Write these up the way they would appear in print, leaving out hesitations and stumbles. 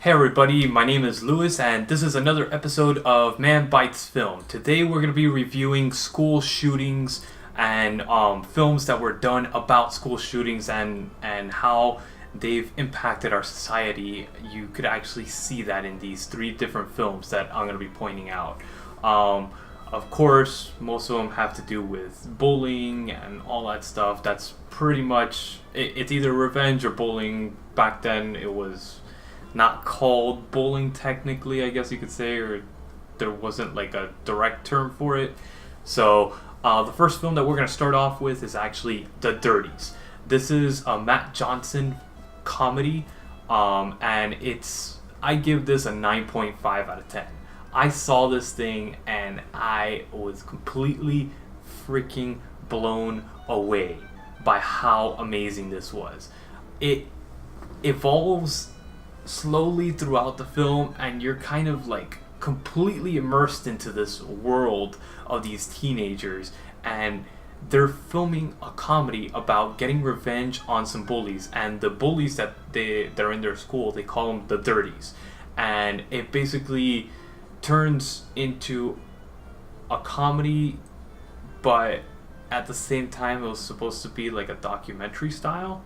Hey everybody, my name is Lewis and this is another episode of Man Bites Film. Today we're going to be reviewing school shootings and films that were done about school shootings and how they've impacted our society. You could actually see that in these three different films that I'm going to be pointing out. Of course, most of them have to do with bullying and all that stuff. That's pretty much, it's either revenge or bullying. Back then it was not called bullying technically, I guess you could say, or there wasn't like a direct term for it. So the first film that we're going to start off with is actually The Dirties. This is a Matt Johnson comedy, and I give this a 9.5 out of 10. I saw this thing and I was completely freaking blown away by how amazing this was. It evolves slowly throughout the film, and you're kind of like completely immersed into this world of these teenagers, and they're filming a comedy about getting revenge on some bullies, and the bullies that they're in their school, they call them the Dirties, and it basically turns into a comedy, but at the same time it was supposed to be like a documentary style.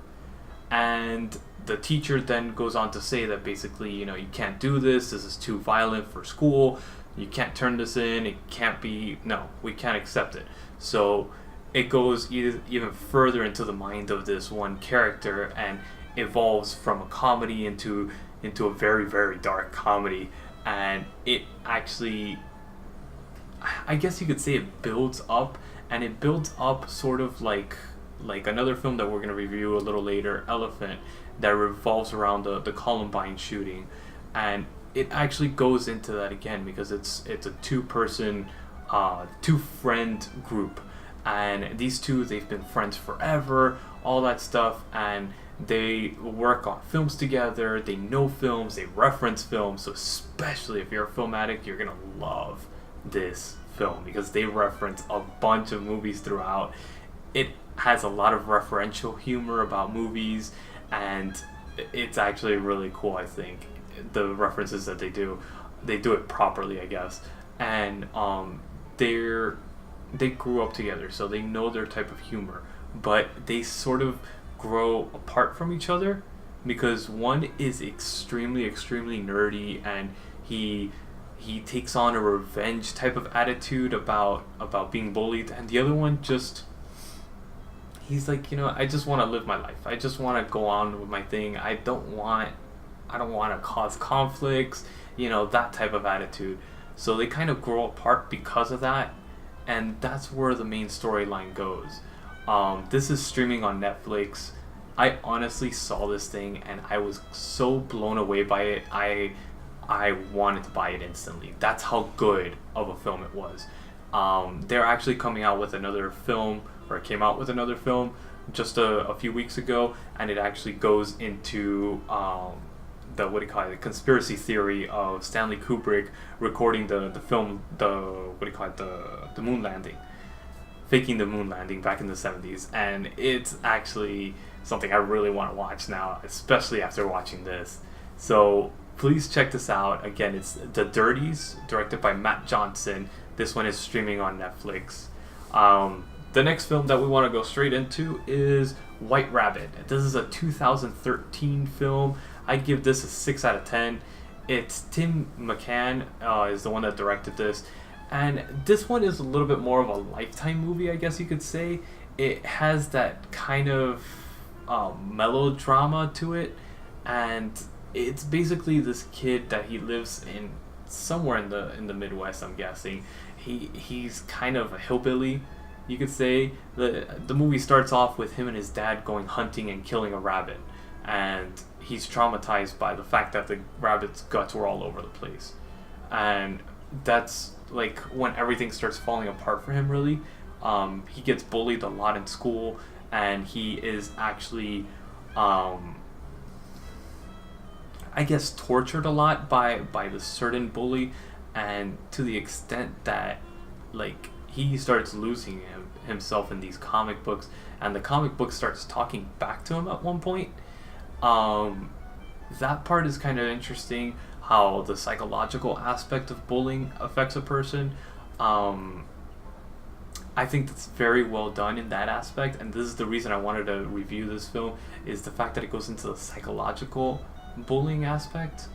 And the teacher then goes on to say that basically, you can't do this is too violent for school, you can't turn this in, it can't be, no, we can't accept it. So it goes even further into the mind of this one character and evolves from a comedy into a very, very dark comedy. And it actually, I guess you could say, it builds up, and it builds up sort of like another film that we're going to review a little later, Elephant, that revolves around the Columbine shooting. And it actually goes into that again because it's a two-person, two-friend group. And these two, they've been friends forever, all that stuff, and they work on films together, they know films, they reference films, so especially if you're a film addict, you're going to love this film because they reference a bunch of movies throughout. It has a lot of referential humor about movies, and it's actually really cool. I think the references that they do it properly, I guess. And they grew up together, so they know their type of humor, but they sort of grow apart from each other because one is extremely nerdy, and he takes on a revenge type of attitude about being bullied, and the other one just, he's like, I just want to live my life. I just want to go on with my thing. I don't want to cause conflicts, that type of attitude. So they kind of grow apart because of that, and that's where the main storyline goes. This is streaming on Netflix. I honestly saw this thing and I was so blown away by it. I wanted to buy it instantly. That's how good of a film it was. They're actually coming out with another film, or it came out with another film just a few weeks ago, and it actually goes into the conspiracy theory of Stanley Kubrick recording the film, the moon landing, faking the moon landing back in the 70s, and it's actually something I really want to watch now, especially after watching this. So please check this out. Again, it's The Dirties, directed by Matt Johnson. This one is streaming on Netflix. The next film that we want to go straight into is White Rabbit. This is a 2013 film. I'd give this a 6 out of 10. It's Tim McCann is the one that directed this. And this one is a little bit more of a Lifetime movie, I guess you could say. It has that kind of melodrama to it. And it's basically this kid that he lives in somewhere in the Midwest, I'm guessing. He's kind of a hillbilly, you could say. The movie starts off with him and his dad going hunting and killing a rabbit, and he's traumatized by the fact that the rabbit's guts were all over the place. And that's like when everything starts falling apart for him, really. He gets bullied a lot in school, and he is actually I guess tortured a lot by this certain bully, and to the extent that like he starts losing himself in these comic books, and the comic book starts talking back to him at one point. that part is kind of interesting, how the psychological aspect of bullying affects a person. um, I think that's very well done in that aspect, and this is the reason I wanted to review this film, is the fact that it goes into the psychological bullying aspect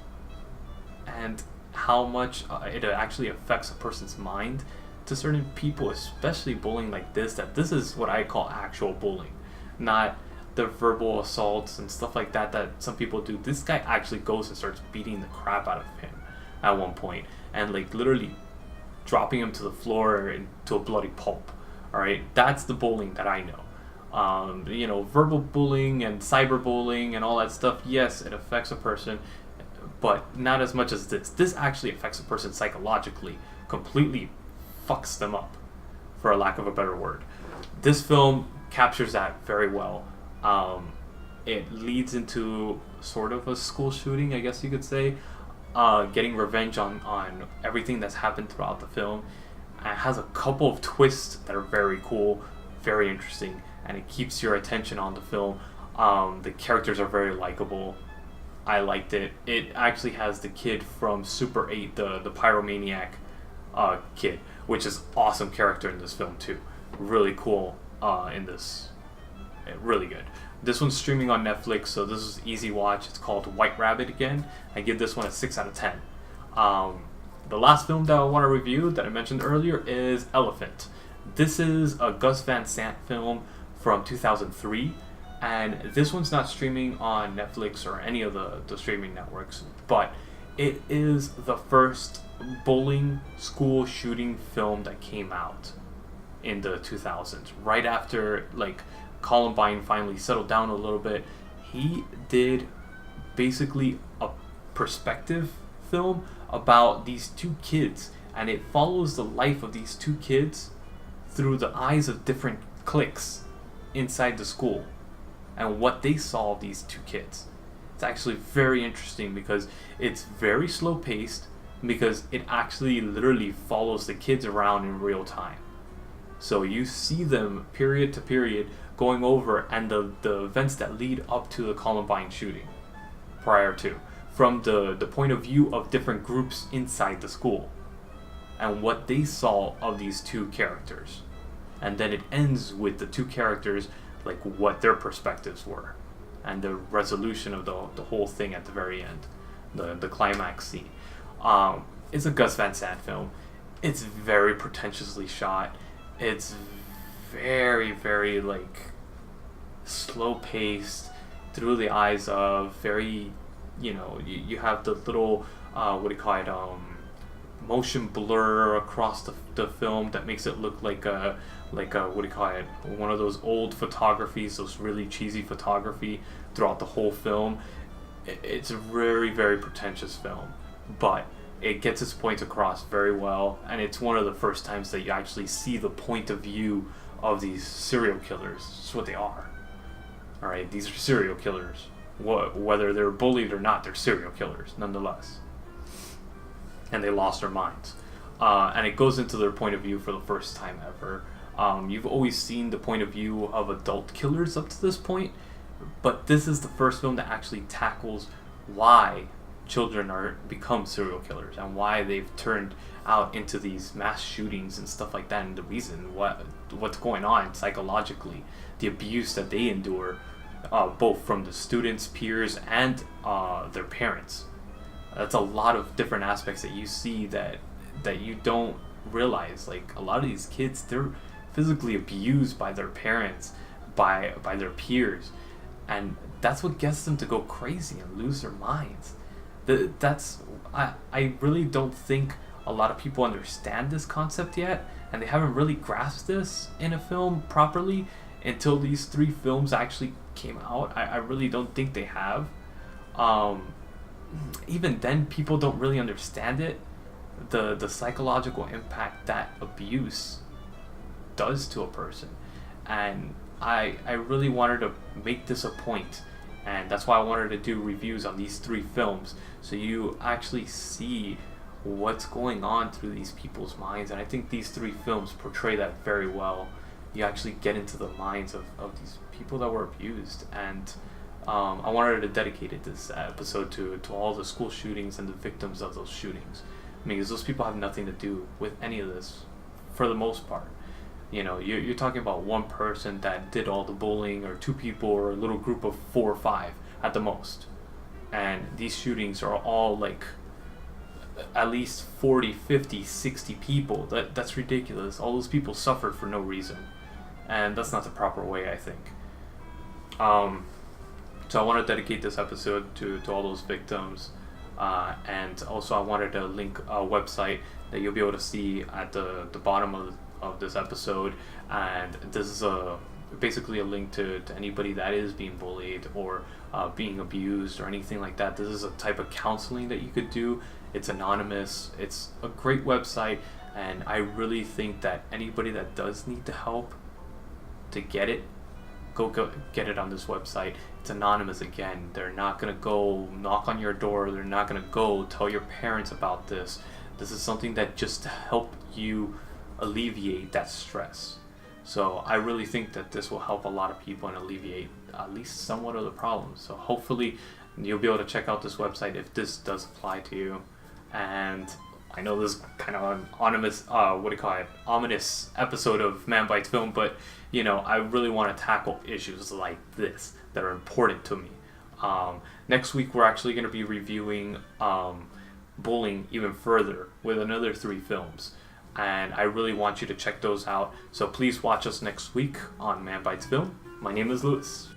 and how much it actually affects a person's mind to certain people, especially bullying like this, that this is what I call actual bullying, not the verbal assaults and stuff like that that some people do. This guy actually goes and starts beating the crap out of him at one point, and like literally dropping him to the floor into a bloody pulp. All right, that's the bullying that I know. Verbal bullying and cyberbullying and all that stuff. Yes, it affects a person, but not as much as this. This actually affects a person psychologically, completely fucks them up, for a lack of a better word. This film captures that very well. It leads into sort of a school shooting, I guess you could say, getting revenge on everything that's happened throughout the film. And it has a couple of twists that are very cool, very interesting, and it keeps your attention on the film. The characters are very likable. I liked it. It actually has the kid from Super 8, the pyromaniac kid, which is awesome character in this film too. Really cool in this. Really good. This one's streaming on Netflix, so this is easy watch. It's called White Rabbit again. I give this one a 6 out of 10. The last film that I want to review that I mentioned earlier is Elephant. This is a Gus Van Sant film from 2003, and this one's not streaming on Netflix or any of the streaming networks, but it is the first bullying school shooting film that came out in the 2000s, right after like Columbine finally settled down a little bit. He did basically a perspective film about these two kids, and it follows the life of these two kids through the eyes of different cliques inside the school and what they saw of these two kids. It's actually very interesting because it's very slow paced, because it actually literally follows the kids around in real time. So you see them period to period going over and the events that lead up to the Columbine shooting prior to, from the point of view of different groups inside the school and what they saw of these two characters. And then it ends with the two characters, like what their perspectives were and the resolution of the whole thing at the very end, the climax scene. It's a Gus Van Sant film. It's very pretentiously shot. It's very, very like slow paced, through the eyes of very, you have the little motion blur across the film that makes it look like a one of those old photographies, those really cheesy photography throughout the whole film. It's a very, very pretentious film, but it gets its point across very well, and it's one of the first times that you actually see the point of view of these serial killers. It's what they are. All right, these are serial killers. Whether they're bullied or not, they're serial killers nonetheless, and they lost their minds. And it goes into their point of view for the first time ever. You've always seen the point of view of adult killers up to this point, but this is the first film that actually tackles why children become serial killers and why they've turned out into these mass shootings and stuff like that, and the reason what's going on psychologically, the abuse that they endure, both from the students, peers, and their parents. That's a lot of different aspects that you see that you don't realize. Like, a lot of these kids, they're physically abused by their parents, by their peers, and that's what gets them to go crazy and lose their minds. I really don't think a lot of people understand this concept yet, and they haven't really grasped this in a film properly until these 3 films actually came out. I really don't think they have. Even then, people don't really understand it, the psychological impact that abuse does to a person. And I really wanted to make this a point, and that's why I wanted to do reviews on these 3 films, so you actually see what's going on through these people's minds. And I think these 3 films portray that very well. You actually get into the minds of these people that were abused, and I wanted to dedicate this episode to all the school shootings and the victims of those shootings. I mean, because those people have nothing to do with any of this, for the most part. You know, you're talking about one person that did all the bullying, or two people, or a little group of 4 or 5 at the most. And these shootings are all like at least 40, 50, 60 people. That's ridiculous. All those people suffered for no reason. And that's not the proper way, I think. So I want to dedicate this episode to all those victims. And also I wanted to link a website that you'll be able to see at the bottom of this episode. And this is basically a link to anybody that is being bullied or being abused or anything like that. This is a type of counseling that you could do. It's anonymous. It's a great website, and I really think that anybody that does need the help to get it, go get it on this website. It's anonymous again. They're not going to go knock on your door. They're not going to go tell your parents about this. This is something that just to help you alleviate that stress. So I really think that this will help a lot of people and alleviate at least somewhat of the problem. So hopefully you'll be able to check out this website if this does apply to you. And I know this is kind of an ominous episode of Man Bites Film, but you know, I really want to tackle issues like this that are important to me. Next week we're actually going to be reviewing bullying even further with another 3 films. And I really want you to check those out. So please watch us next week on Man Bites Film. My name is Louis.